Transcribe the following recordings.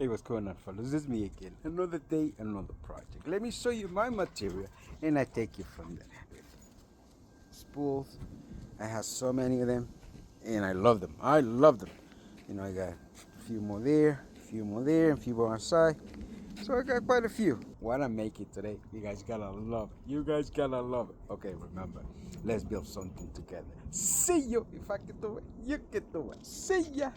Hey, what's going on, fellas? This is me again. Another day, another project. Let me show you my material, and I take you from there. Spools. I have so many of them, and I love them. I love them. You know, I got a few more there, a few more there, a few more on side. So I got quite a few. What I make it today, you guys gotta love it. You guys gotta love it. Okay, remember, let's build something together. See you. If I can do it, you can do it. See ya.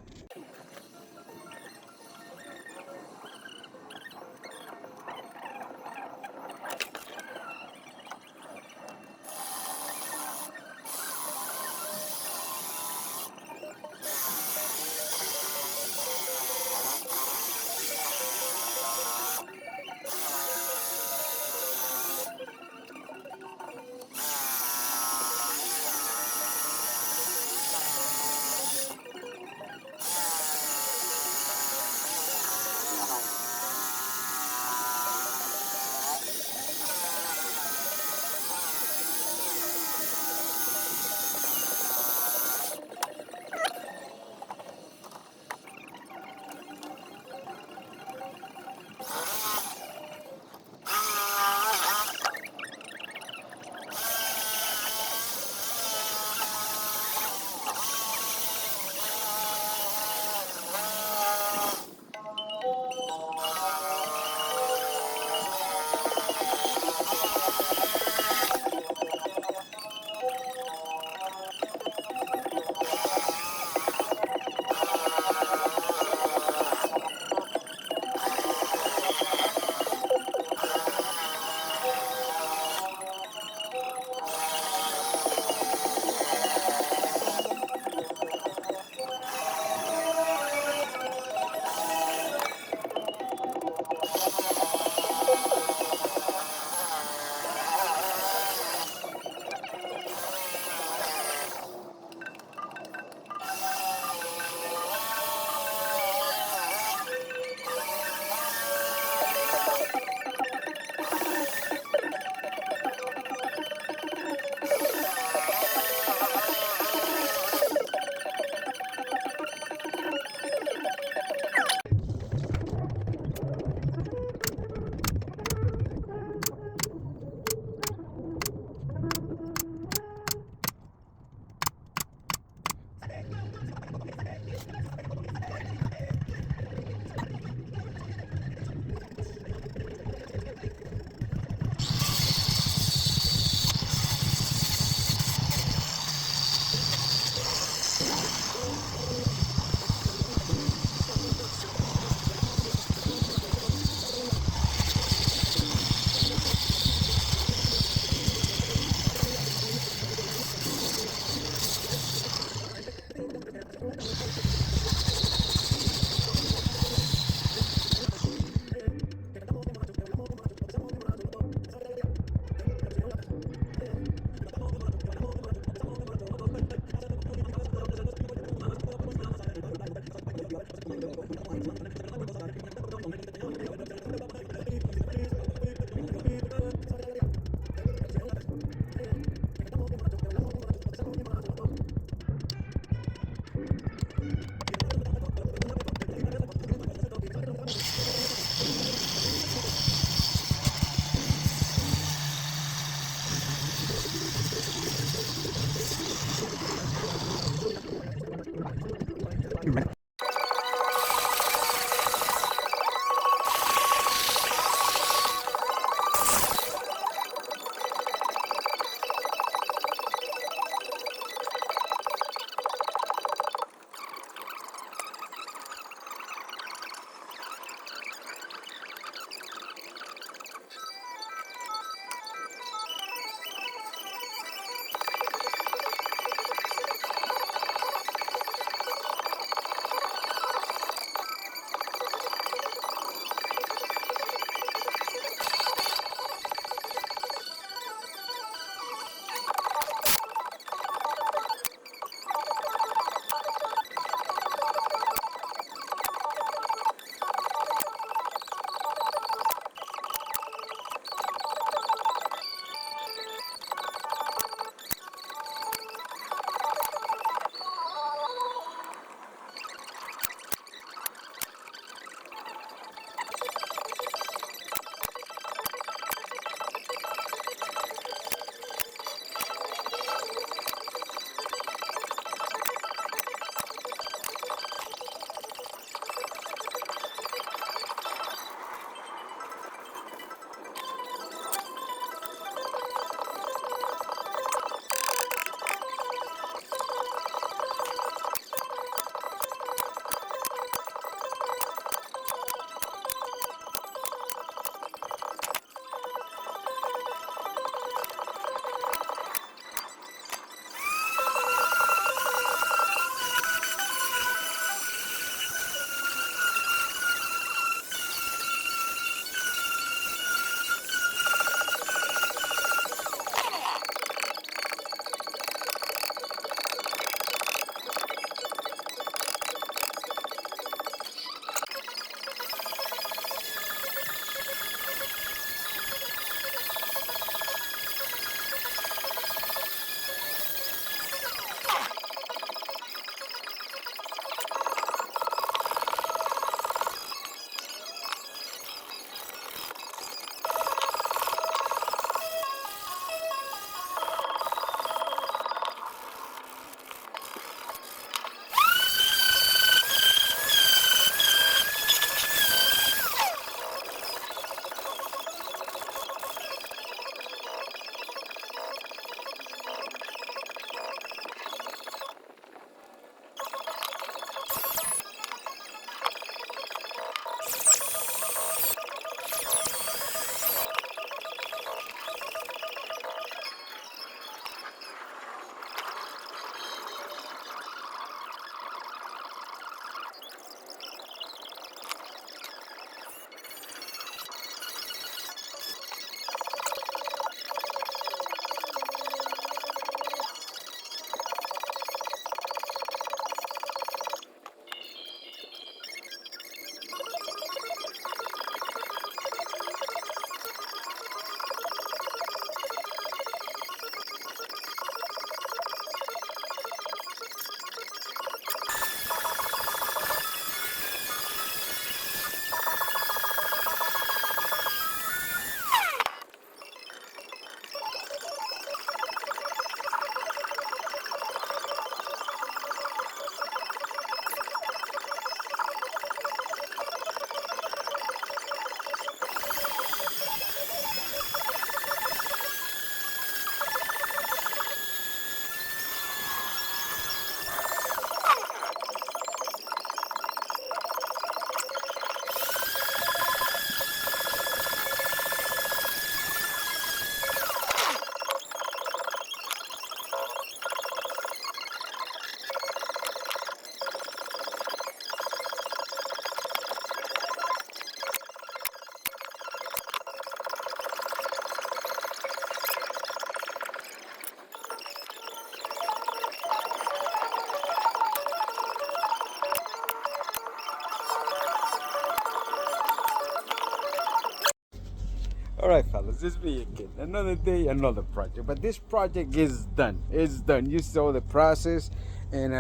All right, fellas, it's me again. Another day, another project. But this project is done. It's done. You saw the process, and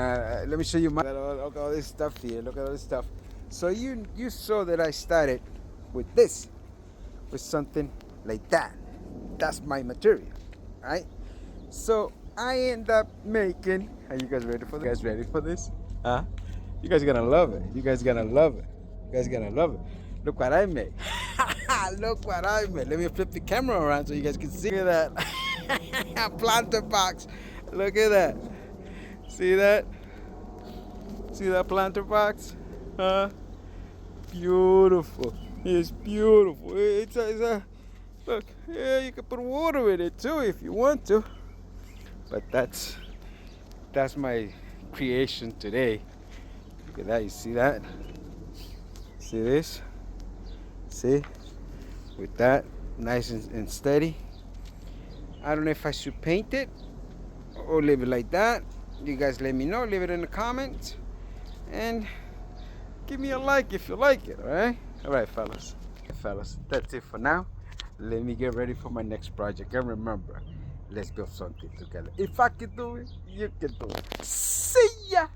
let me show you my. Look at all this stuff here. Look at all this stuff. So you saw that I started with this, with something like that. That's my material, right? So I end up making. Are you guys ready for this? You guys ready for this? Huh? You guys gonna love it. You guys gonna love it. You guys gonna love it. Look what I made. Look what I made. Let me flip the camera around so you guys can see. Look at that. Planter box. Look at that. See that? See that planter box? Huh? Beautiful. It's beautiful. It's a look. Yeah, you can put water in it too if you want to. But that's my creation today. Look at that. You see that? See this? See? With that, nice and steady. I don't know if I should paint it or leave it like that. You guys let me know. Leave it in the comments. And give me a like if you like it, alright? Alright, fellas. Fellas, that's it for now. Let me get ready for my next project. And remember, let's build something together. If I can do it, you can do it. See ya!